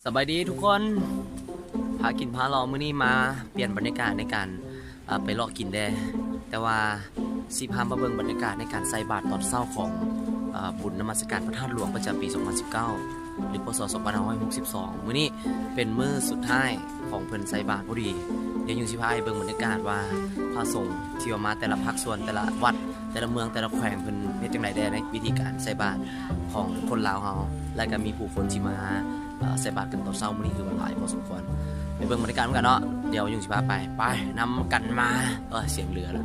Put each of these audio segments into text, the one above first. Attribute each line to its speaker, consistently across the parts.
Speaker 1: สบายดีทุกคนพากินพารอมื้อนี้มาเปลี่ยนบรรยากาศในการไปเลาะกินแดแต่ว่าสิพามาเบิ่งบรรยากาศในการใส่บาตรตอนเช้าของบุญนมัสการพระธาตุหลวงประจำปี 2019 หรือพศ 2562 มื้อนี้เป็นมื้อสุดท้ายของเพิ่นใส่บาตรพอดีเดี๋ยวยังสิพาไปเบิ่งบรรยากาศว่าพระสงฆ์ที่มาแต่ละภาคส่วนแต่ละวัดแต่ละเมืองแต่ละแขวงเพิ่นเฮ็ดจังได๋ในวิธีการใส่บาตรของคนลาวเฮาและก็มีผู้คนที่มาใส่บาตรกันตอนเช้ามื้อนี้คือมันหลายพอสมควรไปเบิ่งบรรยากาศกันเนาะเดี๋ยวยุ่งสิพาไปนำกันมาเสียงเรือแล้ว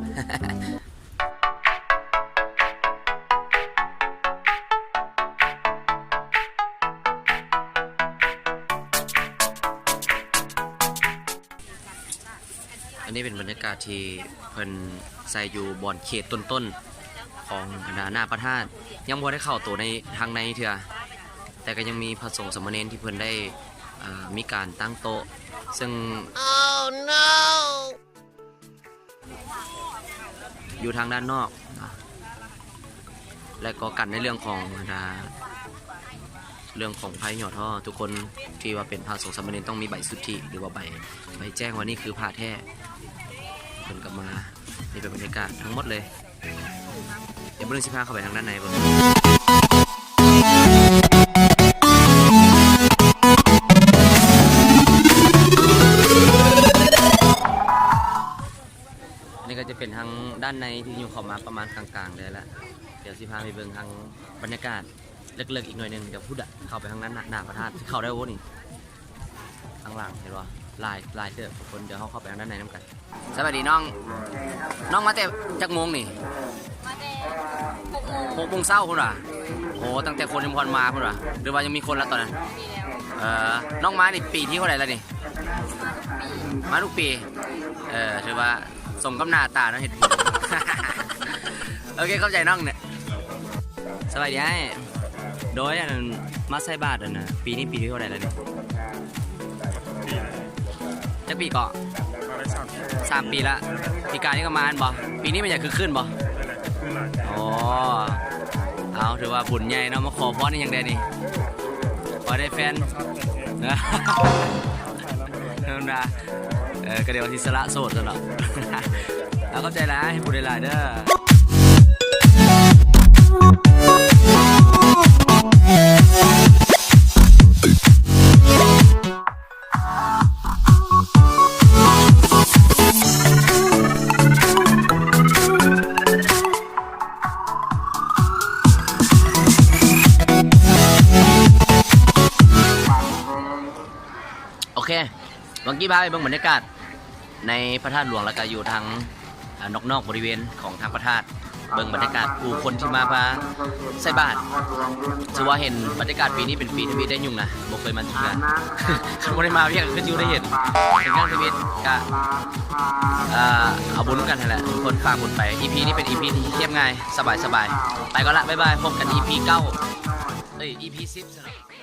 Speaker 1: อันนี้เป็นบรรยากาศที่เพิ่นใส่อยู่บอนเขตต้นๆของหน้าพระธาตุยังบ่ได้เข้าตัวในทางในเถื่อแต่ก็ยังมีพระสงฆ์สามเณรที่เพิ่นได้มีการตั้งโต๊ะซึ่ง oh, no. อยู่ทางด้านนอกนะและก็กันในเรื่องของภัยหยอดท่อทุกคนที่ว่าเป็นพระสงฆ์สามเณรต้องมีใบสุทธิหรือว่าใบแจ้งว่านี่คือพระแท้เพิ่นกลับมานี่เป็นบรรยากาศทั้งหมดเลยเดี๋ยวเบิ่งสิพาเข้าไปทางด้านในก่อนนี่ก็จะเป็นทางด้านในที่อยู่เข้ามาประมาณกลางๆเลยแหละเดี๋ยวสิพาไปเบิ่งทางบรรยากาศเล็กๆอีกหน่อยนึงเดี๋ยวพูดเข้าไปทางนั้นหน้าพระธาตุเข้าได้โว้นี่ข้างหลังเห็นป่ะลายเด้อทุกคนเดี๋ยวเข้าไปทางด้านในน้ำกันสวัสดีน้องมาแต่จักโมงนี่
Speaker 2: มาแต่
Speaker 1: 6 โมงเช้าคุณว่ะโอ้ตั้งแต่คนยังพรมาคุณว่ะหรือว่ายังมีคนละตอนนั้น
Speaker 2: ปีแล้ว
Speaker 1: น้องมานี่ปีที่เท่าไหร่แล้วนี่มาทุกปีถือว่าสมกับหน้าตาเนาะเห็ด โอเคเข้าใจน้องเนี่ยสวัสดีไอ้โดยมาใส่บาตรนะปีนี้ปีที่เท่าไหร่แล้วเนี่ยจักปีเกาะ3 ปีละปีการนี้ก็มาบ่ปีนี้มันอยากขึ้นบ่อ๋อเอาถือว่าบุญใหญ่เนาะมาขอพรนี่ยังได้นี่ขอได้แฟนนั่นนะก็เดี๋ยวที่สละโสดกันหรอเอาเข้าใจแล้วให้พูดได้หลายเด้อโอเคเมื่อกี้พาไปเบิ่งบรรยากาศในพระธาตุหลวงแล้วก็อยู่ทางนอกบริเวณของทางพระธาตุเบิ่งบรรยากาศผู้คนที่มาใส่บาตรถือว่าเห็นบรรยากาศปีนี้เป็นปีทวีตได้ยุ่งนะบ่เคยมาที่นี่คันบ่ได้มาเพียงขึ้นอยู่ได้เห็นเป็นงานทวีตก็เอาบุญกันนั่นแหละทุกคนฝากบุญไป EP นี้เป็น EP ที่เรียบง่ายสบายๆไปก็ละบ๊ายบายพบกัน EP 9 EP 10